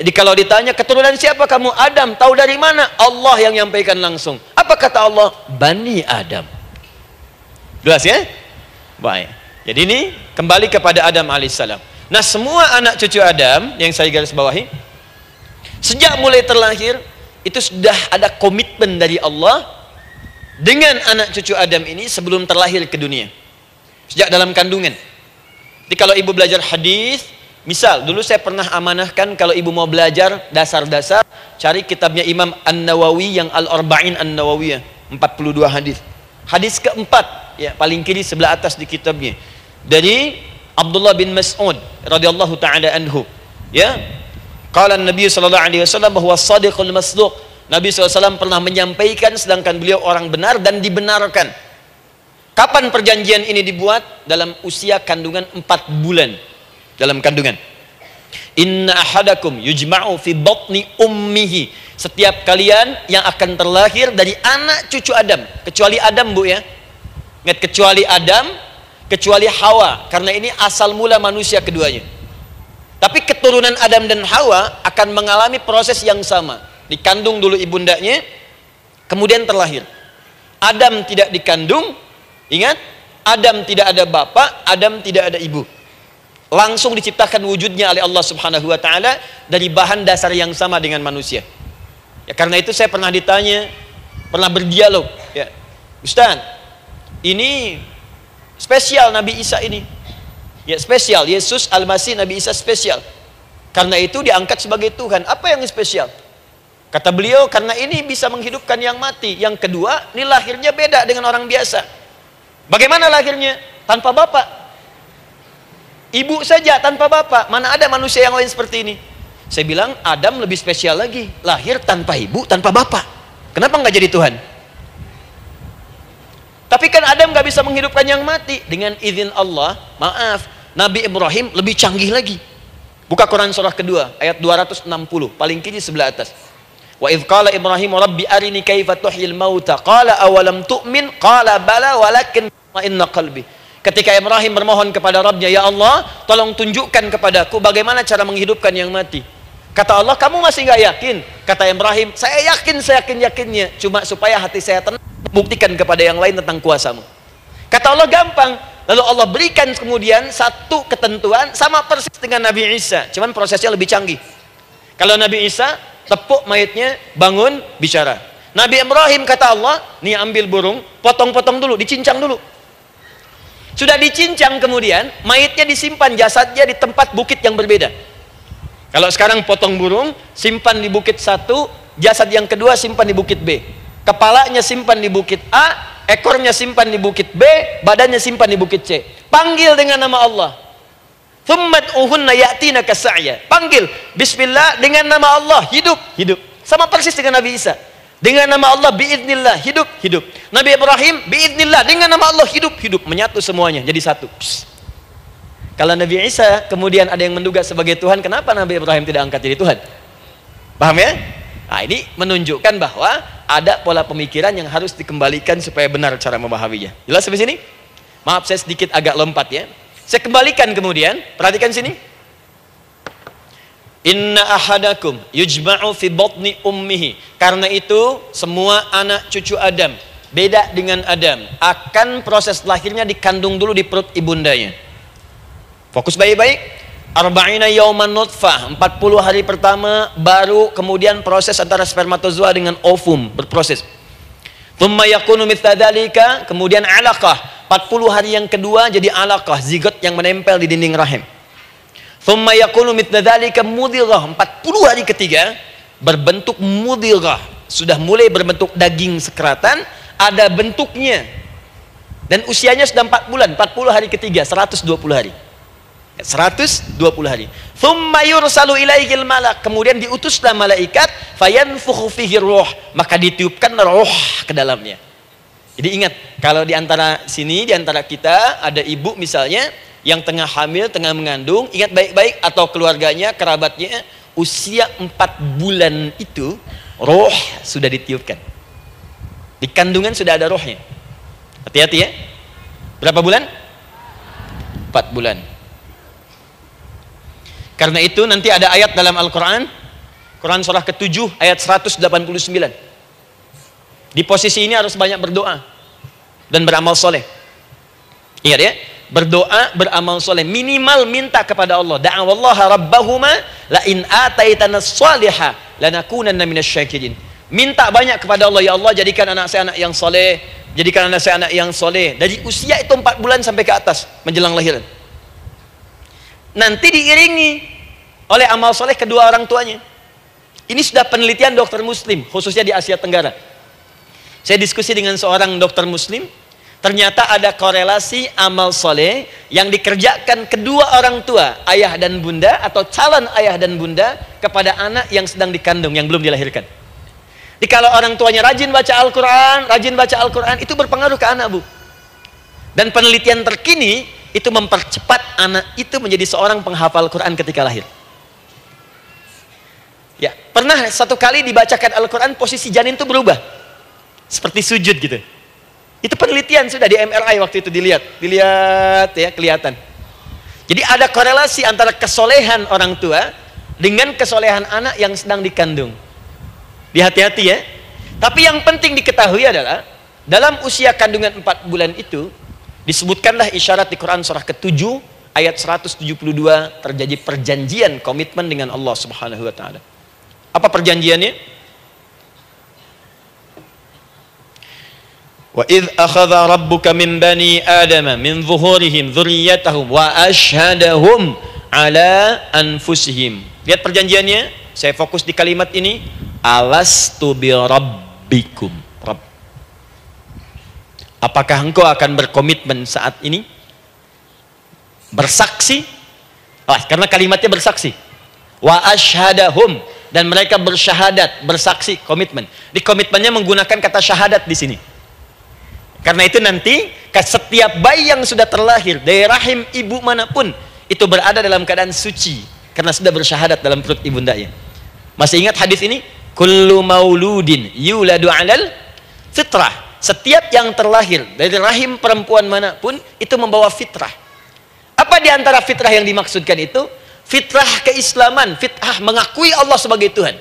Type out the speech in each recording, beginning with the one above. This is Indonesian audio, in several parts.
Jadi kalau ditanya keturunan siapa kamu? Adam. Tahu dari mana? Allah yang nyampaikan langsung. Apa kata Allah? Bani Adam. Jelas ya? Baik. Jadi ini kembali kepada Adam alaihissalam. Nah, semua anak cucu Adam yang saya garis bawahi, sejak mulai terlahir itu sudah ada komitmen dari Allah dengan anak cucu Adam ini sebelum terlahir ke dunia. Sejak dalam kandungan. Jadi kalau ibu belajar hadis, misal dulu saya pernah amanahkan kalau ibu mau belajar dasar-dasar, cari kitabnya Imam An-Nawawi yang Al-Arba'in An-Nawawiyah, 42 hadis. Hadis keempat, ya paling kiri sebelah atas di kitabnya, dari Abdullah bin Mas'ud radhiyallahu taala anhu, ya. Qala Nabi sallallahu alaihi wasallam bahwa shadiqul masduq. Nabi SAW pernah menyampaikan sedangkan beliau orang benar dan dibenarkan. Kapan perjanjian ini dibuat? Dalam usia kandungan 4 bulan. Dalam kandungan. Inna ahadakum yujma'u fi batni ummihi. Setiap kalian yang akan terlahir dari anak cucu Adam, kecuali Adam, Bu, ya. Ingat, kecuali Adam, kecuali Hawa, karena ini asal mula manusia keduanya. Tapi keturunan Adam dan Hawa akan mengalami proses yang sama. Dikandung dulu ibundanya, kemudian terlahir. Adam tidak dikandung, ingat, Adam tidak ada bapak, Adam tidak ada ibu. Langsung diciptakan wujudnya oleh Allah Subhanahu wa taala dari bahan dasar yang sama dengan manusia. Ya, karena itu saya pernah ditanya, pernah berdialog, ya. Ustaz, ini spesial Nabi Isa ini. Ya, spesial, Yesus Al-Masih Nabi Isa spesial. Karena itu diangkat sebagai Tuhan. Apa yang spesial? Kata beliau, karena ini bisa menghidupkan yang mati. Yang kedua, ini lahirnya beda dengan orang biasa. Bagaimana lahirnya? Tanpa bapak. Ibu saja tanpa bapak. Mana ada manusia yang lain seperti ini? Saya bilang, Adam lebih spesial lagi. Lahir tanpa ibu, tanpa bapak. Kenapa nggak jadi Tuhan? Tapi kan Adam nggak bisa menghidupkan yang mati. Dengan izin Allah, maaf, Nabi Ibrahim lebih canggih lagi. Buka Quran surah kedua, ayat 260, paling kiri sebelah atas. Wa idh qala Ibrahim rabbi arini kaifa tuhyil mauta qala awalam tu'min qala bala walakin inna qalbi. Ketika Ibrahim bermohon kepada Rabbnya, ya Allah, tolong tunjukkan kepadaku bagaimana cara menghidupkan yang mati. Kata Allah, kamu masih nggak yakin? Kata Ibrahim, saya yakin, saya yakin-yakinnya, cuma supaya hati saya tenang, buktikan kepada yang lain tentang kuasamu. Kata Allah, gampang. Lalu Allah berikan kemudian satu ketentuan sama persis dengan Nabi Isa, cuman prosesnya lebih canggih. Kalau Nabi Isa tepuk mayatnya, bangun, bicara. Nabi Ibrahim kata Allah, nih ambil burung, potong-potong dulu, dicincang dulu. Sudah dicincang kemudian, mayatnya disimpan, jasadnya di tempat bukit yang berbeda. Kalau sekarang potong burung, simpan di bukit satu, jasad yang kedua simpan di bukit B. Kepalanya simpan di bukit A, ekornya simpan di bukit B, badannya simpan di bukit C. Panggil dengan nama Allah. Thummad'uhunna ya'tina kasa'ya. Panggil bismillah dengan nama Allah, hidup, hidup. Sama persis dengan Nabi Isa. Dengan nama Allah biiznillah, hidup, hidup. Nabi Ibrahim biiznillah, dengan nama Allah hidup, hidup. Menyatu semuanya jadi satu. Psst. Kalau Nabi Isa kemudian ada yang menduga sebagai Tuhan, kenapa Nabi Ibrahim tidak angkat jadi Tuhan? Paham ya? Nah, ini menunjukkan bahwa ada pola pemikiran yang harus dikembalikan supaya benar cara memahaminya. Jelas sampai sini? Maaf saya sedikit agak lompat ya. Saya kembalikan kemudian, perhatikan sini. Inna ahadakum yujma'u fi batni ummihi. Karena itu semua anak cucu Adam, beda dengan Adam, akan proses lahirnya dikandung dulu di perut ibundanya. Fokus baik-baik. Arba'ina yauman nutfah, 40 hari pertama baru kemudian proses antara spermatozoa dengan ovum berproses. Thumma yakunu mithla dzalika, kemudian alaqah. 40 hari yang kedua jadi alaqah, zigot yang menempel di dinding rahim. Thumma yakunu mithla dzalika mudghah. 40 hari ketiga berbentuk mudghah, sudah mulai berbentuk daging sekeratan, ada bentuknya. Dan usianya sudah 4 bulan, 40 hari ketiga, 120 hari. 120 hari. Thumma yursalu ilaihil malak, kemudian diutuslah malaikat, fayanfukhu fihi ruh, maka ditiupkan roh ke dalamnya. Jadi ingat, kalau di antara sini, di antara kita ada ibu misalnya yang tengah hamil, tengah mengandung, ingat baik-baik, atau keluarganya, kerabatnya, usia 4 bulan itu roh sudah ditiupkan. Di kandungan sudah ada rohnya. Hati-hati ya. Berapa bulan? 4 bulan. Karena itu nanti ada ayat dalam Al-Quran, Quran surah ke-7 ayat 189. Di posisi ini harus banyak berdoa dan beramal soleh. Ingat ya, berdoa, beramal soleh, minimal minta kepada Allah. Da'awallaha rabbahuma la in ataitana shaliha lanakunanna minasyakirin. Minta banyak kepada Allah, ya Allah jadikan anak saya anak yang soleh, jadikan anak saya anak yang soleh. Dari usia itu 4 bulan sampai ke atas menjelang lahiran. Nanti diiringi oleh amal soleh kedua orang tuanya. Ini sudah penelitian dokter muslim, khususnya di Asia Tenggara. Saya diskusi dengan seorang dokter muslim, ternyata ada korelasi amal soleh yang dikerjakan kedua orang tua, ayah dan bunda atau calon ayah dan bunda kepada anak yang sedang dikandung, yang belum dilahirkan. Jadi kalau orang tuanya rajin baca Al-Quran, itu berpengaruh ke anak, Bu. Dan penelitian terkini itu mempercepat anak itu menjadi seorang penghafal Quran ketika lahir. Ya, pernah satu kali dibacakan Al-Quran, posisi janin itu berubah, seperti sujud gitu. Itu penelitian sudah di MRI waktu itu dilihat ya, kelihatan. Jadi ada korelasi antara kesolehan orang tua dengan kesolehan anak yang sedang dikandung. Hati-hati ya. Tapi yang penting diketahui adalah dalam usia kandungan 4 bulan itu disebutkanlah isyarat di Quran surah ke-7 ayat 172 terjadi perjanjian komitmen dengan Allah Subhanahu wa taala. Apa perjanjiannya? Wa idh akhadha rabbuka min bani adama min zuhurihim dzurriyyatahum wa ashhadahum ala anfusihim. Lihat perjanjiannya, saya fokus di kalimat ini, alastu bi rabbikum. Rabb. Apakah engkau akan berkomitmen saat ini bersaksi? Karena kalimatnya bersaksi. Wa ashhadahum, dan mereka bersyahadat, bersaksi, komitmen. Di komitmennya menggunakan kata syahadat di sini. Karena itu nanti setiap bayi yang sudah terlahir dari rahim ibu manapun itu berada dalam keadaan suci karena sudah bersyahadat dalam perut ibundanya. Masih ingat hadis ini? Kullu mauludin yuladu 'alal fitrah. Setiap yang terlahir dari rahim perempuan manapun itu membawa fitrah. Apa di antara fitrah yang dimaksudkan itu? Fitrah keislaman, fitrah mengakui Allah sebagai Tuhan.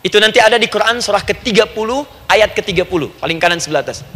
Itu nanti ada di Quran surah ke-30 ayat ke-30, paling kanan sebelah atas.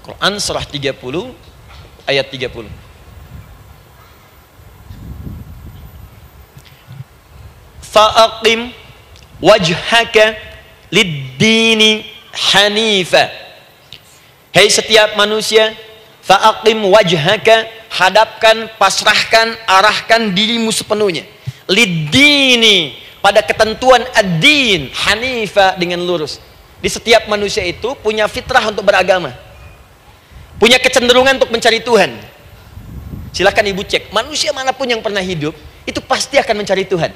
Quran surah 30 ayat 30. Fa'aqim wajhaka lid-dini hanifa. Hai setiap manusia, fa'aqim wajhaka, hadapkan, pasrahkan, arahkan dirimu sepenuhnya. Lid-dini, pada ketentuan ad-din, hanifa, dengan lurus. Di setiap manusia itu punya fitrah untuk beragama, punya kecenderungan untuk mencari Tuhan. Silakan ibu cek, manusia manapun yang pernah hidup itu pasti akan mencari Tuhan.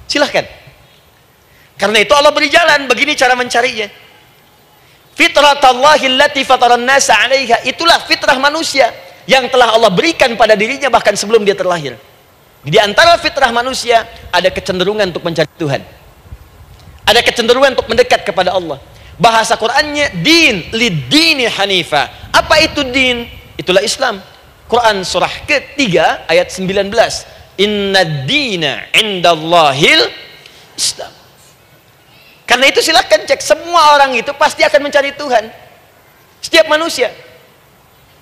Silahkan. Karena itu Allah beri jalan, begini cara mencarinya. Fitratallahi allati fataran nasa 'alaiha, itulah fitrah manusia yang telah Allah berikan pada dirinya bahkan sebelum dia terlahir. Di antara fitrah manusia ada kecenderungan untuk mencari Tuhan. Ada kecenderungan untuk mendekat kepada Allah. Bahasa Qur'annya din, lid-dini hanifa. Apa itu din? Itulah Islam. Quran surah ke-3 ayat 19. Innad dina indallahil Islam. Karena itu silakan cek, semua orang itu pasti akan mencari Tuhan. Setiap manusia.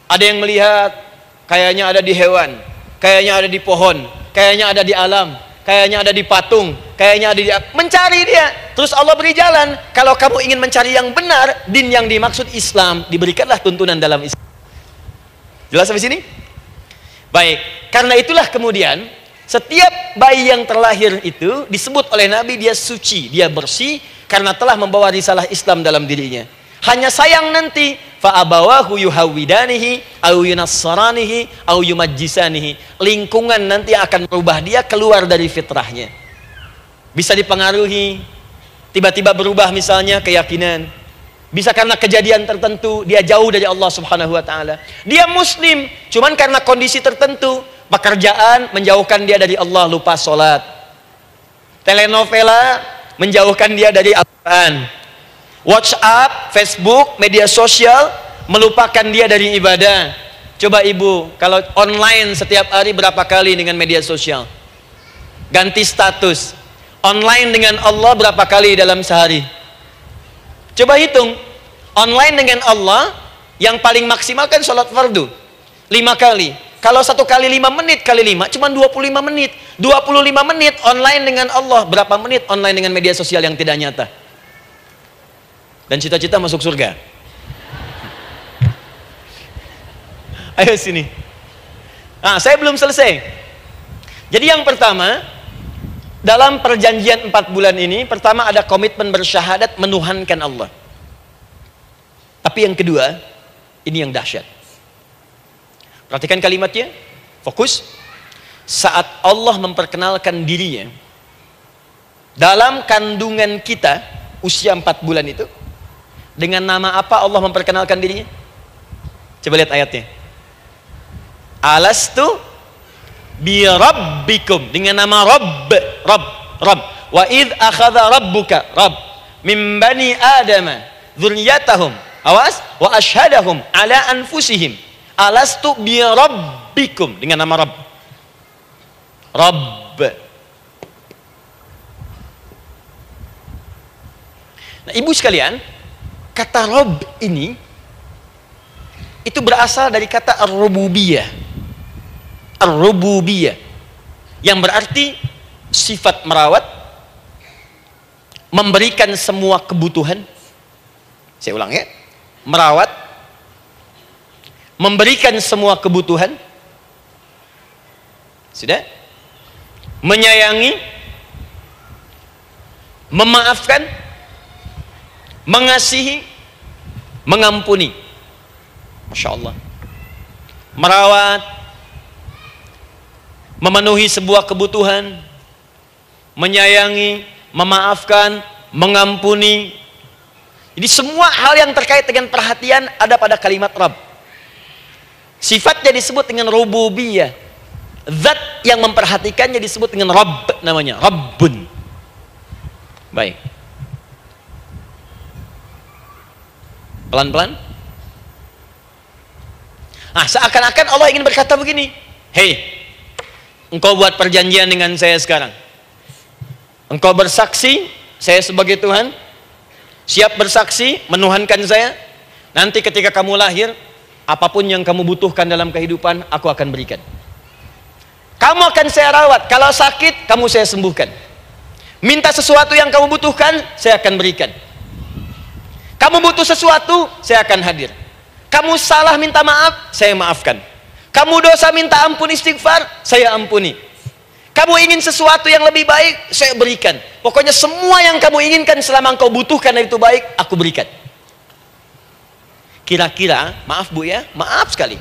Ada yang melihat kayaknya ada di hewan, kayaknya ada di pohon, kayaknya ada di alam, kayaknya ada di patung, kayaknya ada di, mencari dia. Terus Allah beri jalan. Kalau kamu ingin mencari yang benar, din yang dimaksud Islam, diberikanlah tuntunan dalam Islam. Jelas sampai sini? Baik, karena itulah kemudian setiap bayi yang terlahir itu disebut oleh Nabi dia suci, dia bersih karena telah membawa risalah Islam dalam dirinya. Hanya sayang nanti fa abawahu yuhawidanihi au yunassaranihi au yumajjisanihi. Lingkungan nanti akan merubah dia keluar dari fitrahnya. Bisa dipengaruhi, tiba-tiba berubah misalnya keyakinan. Bisa karena kejadian tertentu dia jauh dari Allah Subhanahu wa taala. Dia muslim, cuman karena kondisi tertentu, pekerjaan menjauhkan dia dari Allah, lupa sholat. Telenovela menjauhkan dia dari Al-Quran. WhatsApp, Facebook, media sosial melupakan dia dari ibadah. Coba ibu, kalau online setiap hari berapa kali dengan media sosial? Ganti status. Online dengan Allah berapa kali dalam sehari? Coba hitung. Online dengan Allah yang paling maksimal kan sholat fardu 5 kali. Kalau 1 kali 5 menit kali 5 cuma 25 menit. 25 menit online dengan Allah. Berapa menit online dengan media sosial yang tidak nyata? Dan cita-cita masuk surga. Ayo sini. Nah, saya belum selesai. Jadi yang pertama, dalam perjanjian 4 bulan ini, pertama ada komitmen bersyahadat menuhankan Allah. Tapi yang kedua, ini yang dahsyat. Perhatikan kalimatnya, fokus. Saat Allah memperkenalkan dirinya dalam kandungan kita, usia 4 bulan itu, dengan nama apa Allah memperkenalkan dirinya? Coba lihat ayatnya. Alastu bi rabbikum, dengan nama Rabb. Wa idh akhadha rabbuka min bani adama dzurriyyatahum, awas, wa ashhadahum ala anfusihim alastu bi rabbikum, dengan nama Rabb. Nah, ibu sekalian, kata Rabb ini itu berasal dari kata ar-rububiyah. Ar-rububiyah yang berarti sifat merawat, memberikan semua kebutuhan. Saya ulang ya. Merawat, memberikan semua kebutuhan. Sudah? Menyayangi, memaafkan, mengasihi, mengampuni. Masya Allah. Merawat, memenuhi sebuah kebutuhan, menyayangi, memaafkan, mengampuni. Jadi semua hal yang terkait dengan perhatian ada pada kalimat Rabb. Sifatnya disebut dengan rububiyah. Zat yang memperhatikannya disebut dengan Rabb, namanya Rabbun. Baik. Pelan-pelan. Nah, seakan-akan Allah ingin berkata begini, hei, engkau buat perjanjian dengan saya sekarang. Engkau bersaksi, saya sebagai Tuhan, siap bersaksi, menuhankan saya. Nanti ketika kamu lahir, apapun yang kamu butuhkan dalam kehidupan, aku akan berikan. Kamu akan saya rawat. Kalau sakit, kamu saya sembuhkan. Minta sesuatu yang kamu butuhkan, saya akan berikan. Kamu butuh sesuatu, saya akan hadir. Kamu salah minta maaf, saya maafkan. Kamu dosa minta ampun istighfar, saya ampuni. Kamu ingin sesuatu yang lebih baik, saya berikan. Pokoknya semua yang kamu inginkan selama engkau butuhkan itu baik, aku berikan. Kira-kira, maaf Bu ya, maaf sekali.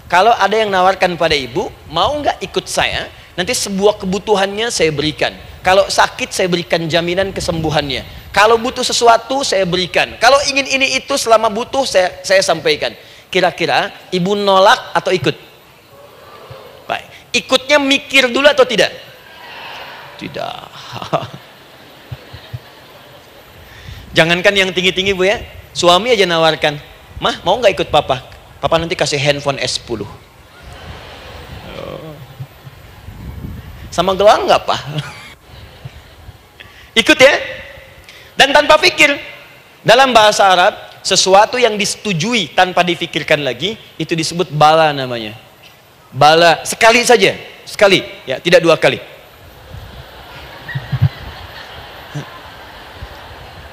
Kalau ada yang nawarkan pada ibu, mau nggak ikut saya? Nanti sebuah kebutuhannya saya berikan. Kalau sakit saya berikan jaminan kesembuhannya. Kalau butuh sesuatu saya berikan. Kalau ingin ini itu selama butuh saya sampaikan. Kira-kira ibu nolak atau ikut? Baik. Ikutnya mikir dulu atau tidak? Tidak. Jangankan yang tinggi-tinggi Bu ya, suami aja nawarkan, mah mau nggak ikut papa? Papa nanti kasih handphone S10. Sama gelang nggak Pak? Ikut ya. Dan tanpa pikir. Dalam bahasa Arab, sesuatu yang disetujui tanpa difikirkan lagi, itu disebut bala namanya. Bala, sekali saja, sekali, ya, tidak 2 kali.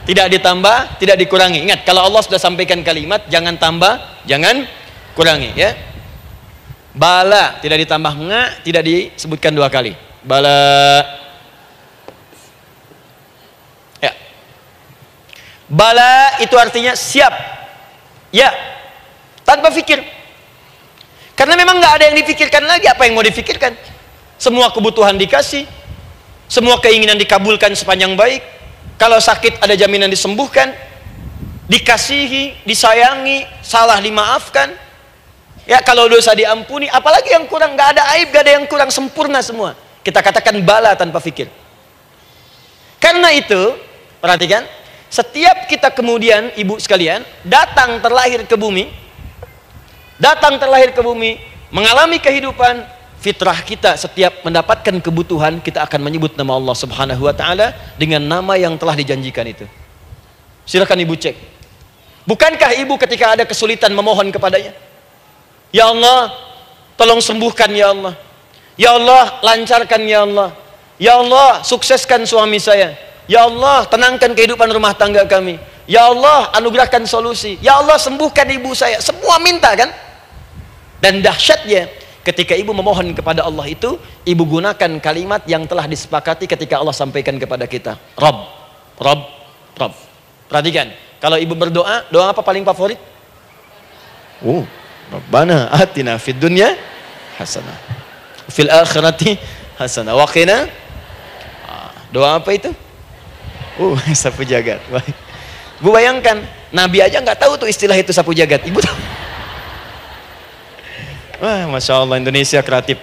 Tidak ditambah, tidak dikurangi. Ingat, kalau Allah sudah sampaikan kalimat, jangan tambah, jangan kurangi, ya. Bala, tidak ditambah nga, tidak disebutkan 2 kali. Bala. Ya. Bala itu artinya siap. Ya. Tanpa pikir. Karena memang nggak ada yang dipikirkan lagi. Apa yang mau dipikirkan? Semua kebutuhan dikasih. Semua keinginan dikabulkan sepanjang baik. Kalau sakit ada jaminan disembuhkan. Dikasihi, disayangi, salah dimaafkan. Ya, kalau dosa diampuni, apalagi yang kurang, nggak ada aib, nggak ada yang kurang, sempurna semua. Kita katakan bala tanpa fikir. Karena itu, perhatikan, setiap kita kemudian, ibu sekalian, datang terlahir ke bumi, mengalami kehidupan, fitrah kita setiap mendapatkan kebutuhan kita akan menyebut nama Allah Subhanahu wa taala dengan nama yang telah dijanjikan itu. Silakan ibu cek. Bukankah ibu ketika ada kesulitan memohon kepadanya? Ya Allah, tolong sembuhkan ya Allah. Ya Allah, lancarkan ya Allah. Ya Allah, sukseskan suami saya. Ya Allah, tenangkan kehidupan rumah tangga kami. Ya Allah, anugerahkan solusi. Ya Allah, sembuhkan ibu saya. Semua minta kan? Dan dahsyatnya, ketika ibu memohon kepada Allah itu, ibu gunakan kalimat yang telah disepakati ketika Allah sampaikan kepada kita. Rabb, Rabb, Rabb. Perhatikan, kalau ibu berdoa, doa apa paling favorit? Rabbana atina fid dunya hasanah. Fil akhirati hasanah. Wa qina. Doa apa itu? Sapu jagat. Bu bayangkan, Nabi aja nggak tahu tuh istilah itu sapu jagat. Ibu tahu? Wah, Masya Allah, Indonesia kreatif.